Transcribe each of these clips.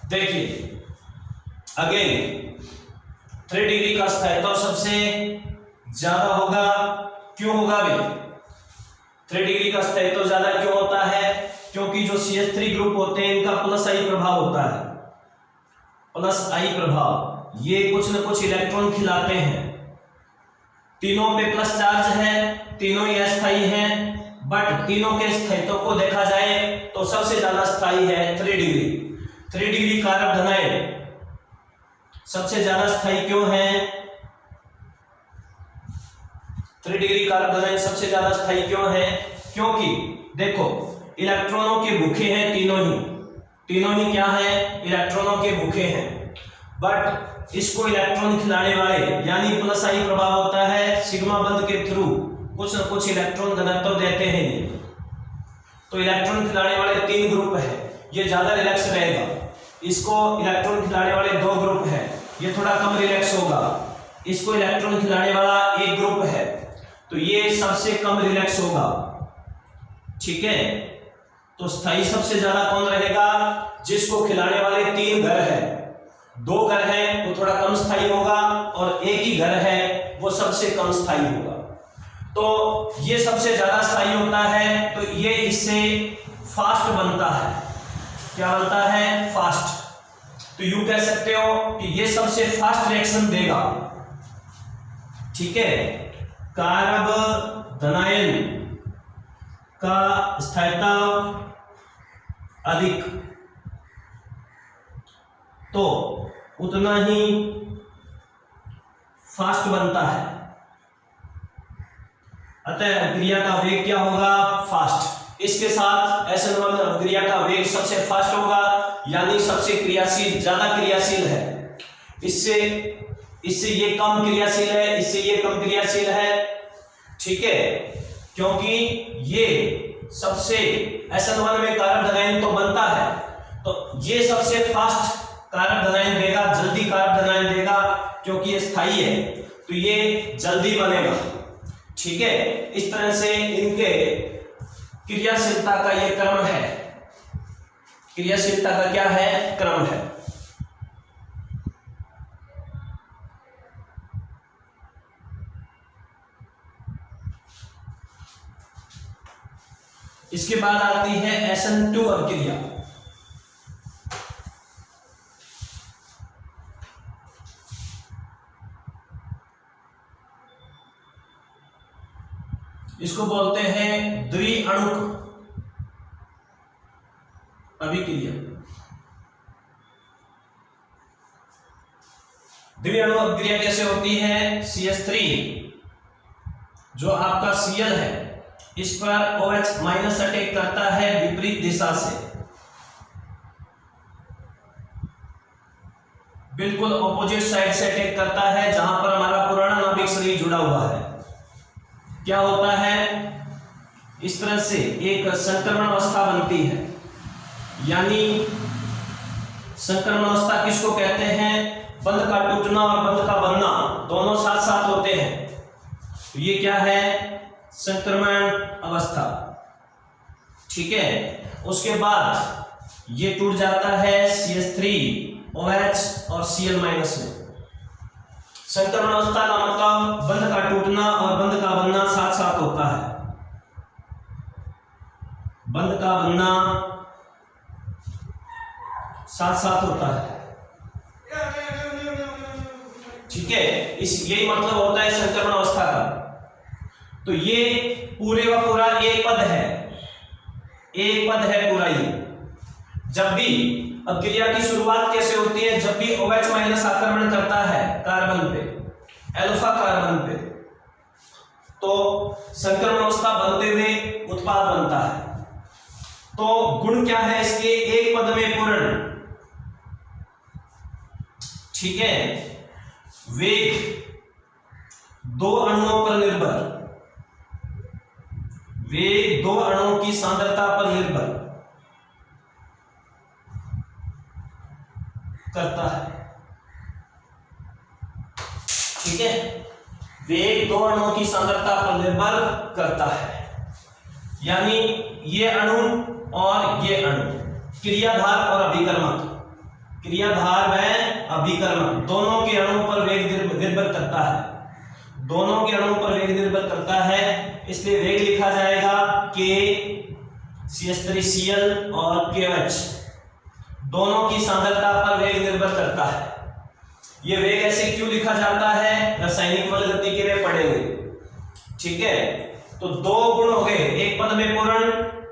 देखिए again 3 degree का स्थायित्व सबसे ज्यादा होगा। क्यों होगा भाई? 3 डिग्री का स्थायित्व ज्यादा क्यों होता है? क्योंकि जो CH3 ग्रुप होते हैं इनका प्लस आई प्रभाव होता है, प्लस आई प्रभाव। ये कुछ न कुछ इलेक्ट्रॉन खिलाते हैं। तीनों पे प्लस चार्ज है, तीनों ही अस्थायी हैं, बट तीनों के स्थायित्व को देखा जाए तो सबसे ज्यादा स्थायी है 3 डिग्री। 3 डिग्री कारक धनायन सबसे ज्यादा स्थायी क्यों है? 3 डिग्री कारक धनायन सबसे ज्यादा स्थायी क्यों है? क्योंकि देखो इलेक्ट्रॉनों के भूखे हैं तीनों ही क्या है? इलेक्ट्रॉनों के भूखे हैं, बट इसको इलेक्ट्रॉन खिलाने वाले यानी प्लस आई प्रभाव होता है, सिग्मा बंध के थ्रू कुछ न कुछ इलेक्ट्रॉन घनत्व देते हैं ये। तो इलेक्ट्रॉन खिलाने वाले 3 ग्रुप है, ये ज्यादा रिलैक्स रहेगा। इसको इलेक्ट्रॉन खिलाने वाले 2 ग्रुप है, ये थोड़ा कम रिलैक्स होगा। इसको इलेक्ट्रॉन खिलाने वाला 1 ग्रुप है, तो ये सबसे कम रिलैक्स होगा। ठीक है, तो स्थायी सबसे ज्यादा कौन रहेगा? जिसको खिलाने वाले 3 घर है। 2 घर है वो थोड़ा कम स्थायी होगा, और 1 ही घर है वो सबसे कम स्थायी होगा। तो ये सबसे ज्यादा स्थायी होता है, तो ये इससे फास्ट बनता है। क्या बनता है? फास्ट। तो यूं कह सकते हो कि ये सबसे फास्ट रिएक्शन देगा। ठीक है, कारब धनायन का स्थायित्व अधिक तो उतना ही फास्ट बनता है, अतः अभिक्रिया का वेग क्या होगा? फास्ट। इसके साथ SN1 अभिक्रिया का वेग सबसे फास्ट होगा, यानी सबसे क्रियाशील, ज्यादा क्रियाशील है। इससे ये कम क्रियाशील है, इससे ये कम क्रियाशील है। ठीक है, क्योंकि ये सबसे SN1 में कारक धनायन तो बनता है, तो ये सबसे फास्ट कारक धनायन देगा, जल्दी कारक धनायन देगा, क्योंकि ये स्थायी है तो ये जल्दी बनेगा। ठीक है, इस तरह से इनके क्रियाशीलता का ये क्रम है। क्रियाशीलता का क्या है? क्रम है। इसके बाद आती है SN2 अभिक्रिया। इसको बोलते हैं द्विअणुक अभिक्रिया। द्विअणु अभिक्रिया कैसे होती है? CH3 जो आपका Cl है, इस पर OH माइनस अटैक करता है विपरीत दिशा से, बिल्कुल ऑपोजिट साइड से अटैक करता है, जहां पर हमारा पुराना नाभिक शरीर जुड़ा हुआ है। क्या होता है? इस तरह से एक संक्रमण अवस्था बनती है, यानी संक्रमण अवस्था किसको कहते हैं? बंध का टूटना और बंध का बनना दोनों साथ साथ होते हैं, तो ये क्या है? संक्रमण अवस्था। ठीक है, उसके बाद ये टूट जाता है CH3 OH और Cl- में। संक्रमण अवस्था का मतलब बंध का टूटना और बंध का बनना साथ साथ होता है। बंध का बनना साथ साथ होता है। ठीक है, यही मतलब होता है संक्रमण अवस्था का। तो ये पूरे व पूरा एक पद है पूरा। ये जब भी अभिक्रिया की शुरुआत कैसे होती है? जब भी OH माइनस आक्रमण करता है कार्बन पे, अल्फा कार्बन पे, तो संक्रमण अवस्था बनते हुए उत्पाद बनता है। तो गुण क्या है इसके? एक पद में पूर्ण। ठीक है, वेग 2 अणुओं पर निर्भर, वेग 2 अणुओं की सांद्रता पर निर्भर करता है। ठीक है, वेग 2 अणुओं की सांद्रता पर निर्भर करता है, यानी ये अणु और ये अणु, क्रियाधार और अभिकर्मक, क्रियाधार व अभिकर्मक दोनों के अणुओं पर वेग निर्भर करता है, दोनों के अणुओं पर वेग निर्भर करता है, इसलिए वेग लिखा जाएगा K CH3Cl और KOH दोनों की सांद्रता पर वेग निर्भर करता है। ये वेग ऐसे क्यों लिखा जाता है, रासायनिक बल गतिकी में पढ़ेंगे, ठीक है। तो दो गुण हो गए, एक पद में पूर्ण,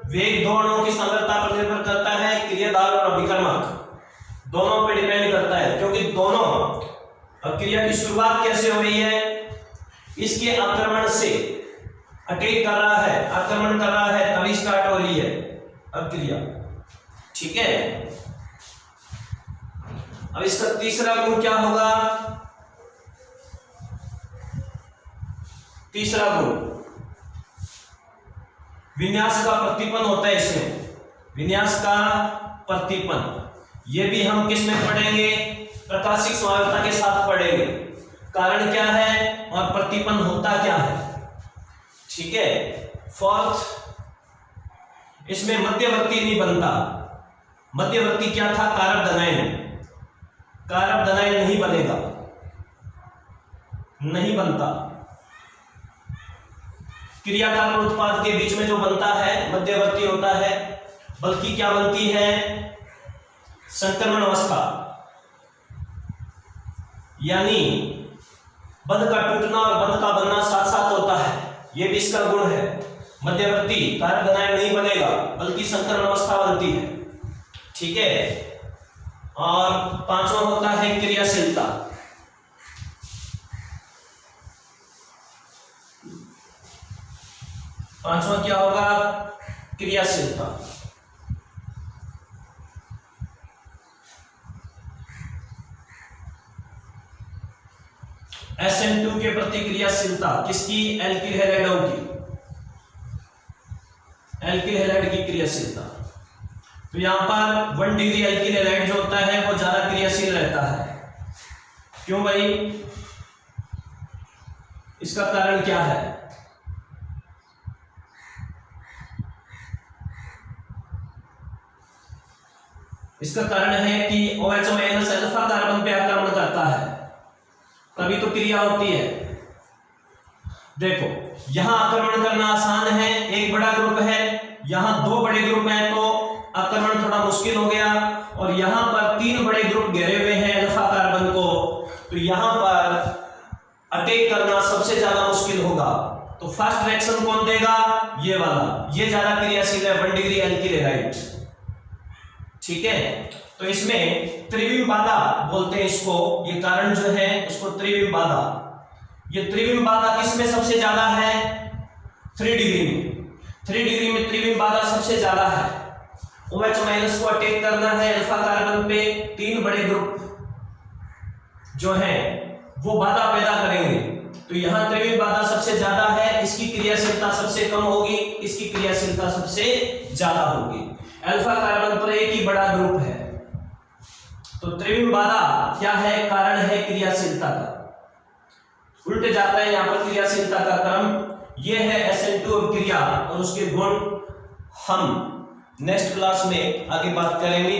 वेग दो अणुओं की सांद्रता पर निर्भर करता है, क्रियाधार और अभिकर्मक दोनों पे डिपेंड करता है, क्योंकि दोनों क्रिया की शुरुआत कैसे हो रही है, इसके आक्रमण से अटैक कर रहा है, आक्रमण कर रहा है, तभी स्टार्ट हो रही है अब क्रिया, ठीक है। अब इसका तीसरा गुण क्या होगा, तीसरा गुण विन्यास का प्रतिपन्न होता है, इसमें विन्यास का प्रतिपन्न, ये भी हम किस में पढ़ेंगे, प्रकाशिक स्वाभाविकता के साथ पढ़ेंगे, कारण क्या है और प्रतिपन्न होता क्या है, ठीक है। फोर्थ, इसमें मध्यवर्ती नहीं बनता, मध्यवर्ती क्या था, कारक धनायन, कारक धनायन नहीं बनेगा, नहीं बनता। क्रियाकार और उत्पाद के बीच में जो बनता है मध्यवर्ती होता है, बल्कि क्या बनती है, संक्रमण अवस्था, यानी बंध का टूटना और बंध का बनना साथ साथ होता है, ये भी इसका गुण है। मध्यवर्ती कारक धनायन नहीं बनेगा, बल्कि संक्रमण अवस्था बनती है, ठीक है। और पांचवा होता है क्रियाशीलता, पांचवा क्या होगा, क्रियाशीलता। SN2 के प्रति क्रियाशीलता किसकी, एल्किल हैलाइडों की, एल्किल हैलाइड की क्रियाशीलता। तो यहां पर 1 डिग्री एल्किल हैलाइड जो होता है वो ज्यादा क्रियाशील रहता है, क्यों भाई, इसका कारण क्या है, इसका कारण है कि OH माइनस अल्फा कार्बन पे आक्रमण करता है, तभी तो क्रिया होती है। देखो यहां आक्रमण करना आसान है, एक बड़ा ग्रुप है, यहां दो बड़े ग्रुप हैं तो आक्रमण थोड़ा मुश्किल हो गया, और यहां पर 3 बड़े ग्रुप घेरे हुए हैं अल्फा कार्बन को, तो यहां पर अटैक करना सबसे ज्यादा मुश्किल होगा। तो फर्स्ट रिएक्शन कौन देगा, ये वाला, ये ज्यादा क्रियाशील है, 1 डिग्री एल्किल हैलाइड, ठीक है। तो इसमें त्रिविम बाधा बोलते हैं इसको, ये कारण जो है उसको त्रिविम बाधा, ये त्रिविम बाधा किसमें सबसे ज्यादा है, 3 डिग्री में, 3 डिग्री में त्रिविम बाधा सबसे ज्यादा है। OH माइनस को अटैक करना है अल्फा कार्बन पे, 3 बड़े ग्रुप जो हैं वो बाधा पैदा करेंगे, तो यहां त्रिविम बाधा सबसे ज्यादा है, इसकी क्रियाशीलता सबसे कम होगी, इसकी क्रियाशीलता सबसे ज्यादा होगी। अल्फा कार्बन पर एक ही बड़ा ग्रुप है, तो त्रिविम बाधा क्या है, कारण है क्रियाशीलता का, उल्टे जाता है यहां पर क्रियाशीलता का क्रम। ये है SN2 क्रिया और उसके गुण हम नेक्स्ट क्लास में आगे बात करेंगे।